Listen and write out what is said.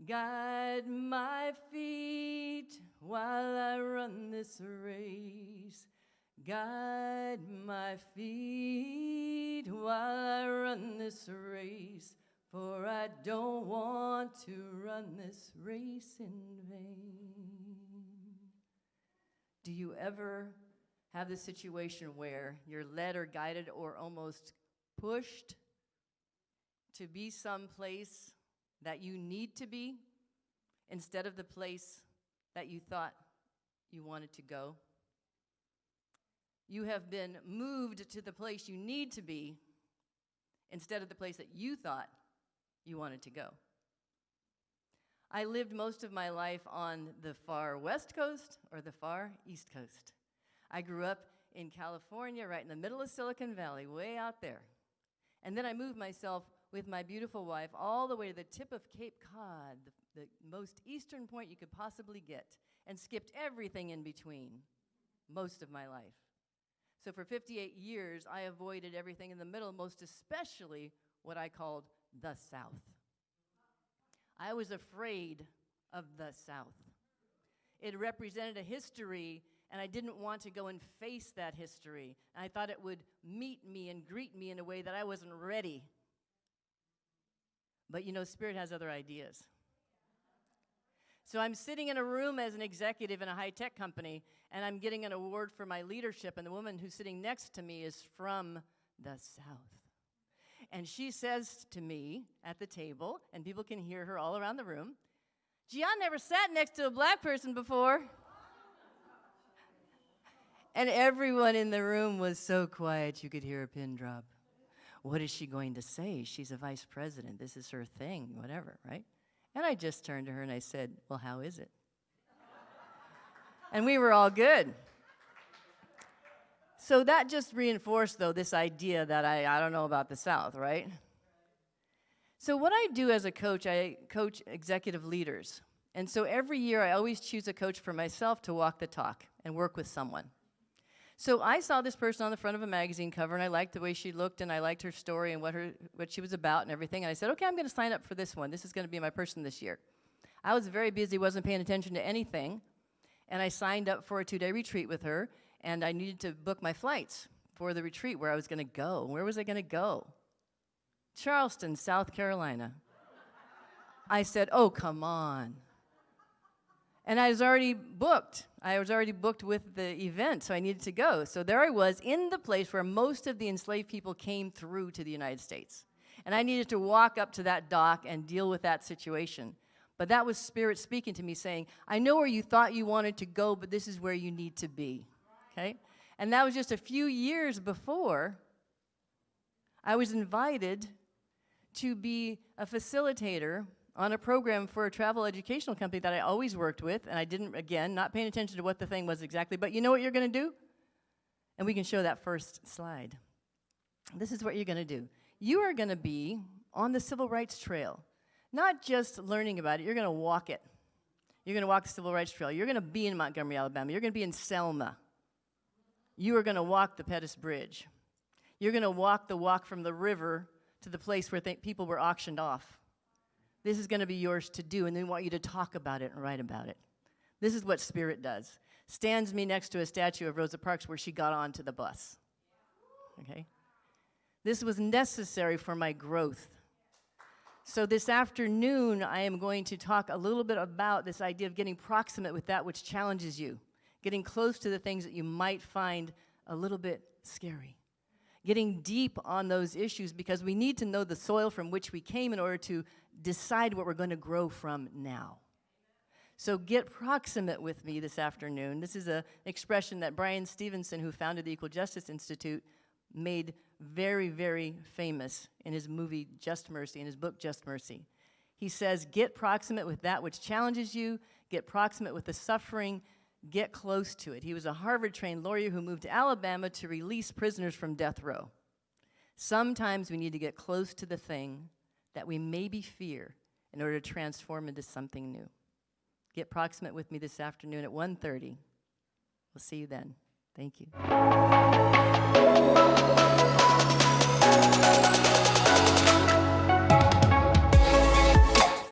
Guide my feet while I run this race. Guide my feet while I run this race. For I don't want to run this race in vain. Do you ever have the situation where you're led or guided or almost pushed to be someplace that you need to be instead of the place that you thought you wanted to go? You have been moved to the place you need to be instead of the place that you thought you wanted to go. I lived most of my life on the far west coast or the far east coast. I grew up in California, right in the middle of Silicon Valley, way out there. And then I moved myself with my beautiful wife all the way to the tip of Cape Cod, the most eastern point you could possibly get, and skipped everything in between most of my life. So for 58 years, I avoided everything in the middle, most especially what I called the South. I was afraid of the South. It represented a history, and I didn't want to go and face that history. And I thought it would meet me and greet me in a way that I wasn't ready. But you know, Spirit has other ideas. So I'm sitting in a room as an executive in a high-tech company, and I'm getting an award for my leadership, and the woman who's sitting next to me is from the South. And she says to me at the table, and people can hear her all around the room, "Gee, I never sat next to a black person before." And everyone in the room was so quiet you could hear a pin drop. What is she going to say? She's a vice president. This is her thing, whatever, right? And I just turned to her and I said, "Well, how is it?" And we were all good. So that just reinforced, though, this idea that I don't know about the South, right? So what I do as a coach, I coach executive leaders. And so every year I always choose a coach for myself to walk the talk and work with someone. So I saw this person on the front of a magazine cover, and I liked the way she looked, and I liked her story and what she was about and everything. And I said, okay, I'm going to sign up for this one. This is going to be my person this year. I was very busy, wasn't paying attention to anything, and I signed up for a 2-day retreat with her, and I needed to book my flights for the retreat where I was going to go. Where was I going to go? Charleston, South Carolina. I said, oh, come on. And I was already booked. I was already booked with the event, so I needed to go. So there I was in the place where most of the enslaved people came through to the United States. And I needed to walk up to that dock and deal with that situation. But that was Spirit speaking to me saying, I know where you thought you wanted to go, but this is where you need to be. Okay? And that was just a few years before I was invited to be a facilitator on a program for a travel educational company that I always worked with, and I didn't, again, not paying attention to what the thing was exactly, but you know what you're going to do? And we can show that first slide. This is what you're going to do. You are going to be on the Civil Rights Trail, not just learning about it, you're going to walk it. You're going to walk the Civil Rights Trail. You're going to be in Montgomery, Alabama. You're going to be in Selma. You are going to walk the Pettus Bridge. You're going to walk the walk from the river to the place where people were auctioned off. This is going to be yours to do, and they want you to talk about it and write about it. This is what Spirit does. Stands me next to a statue of Rosa Parks where she got onto the bus. Okay? This was necessary for my growth. So this afternoon, I am going to talk a little bit about this idea of getting proximate with that which challenges you, getting close to the things that you might find a little bit scary, getting deep on those issues because we need to know the soil from which we came in order to decide what we're going to grow from now. So get proximate with me this afternoon. This is an expression that Brian Stevenson, who founded the Equal Justice Institute, made very, very famous in his movie Just Mercy, in his book Just Mercy. He says, get proximate with that which challenges you, get proximate with the suffering, get close to it. He was a Harvard-trained lawyer who moved to Alabama to release prisoners from death row. Sometimes we need to get close to the thing that we maybe fear in order to transform into something new. Get proximate with me this afternoon at 1:30. We'll see you then. Thank you.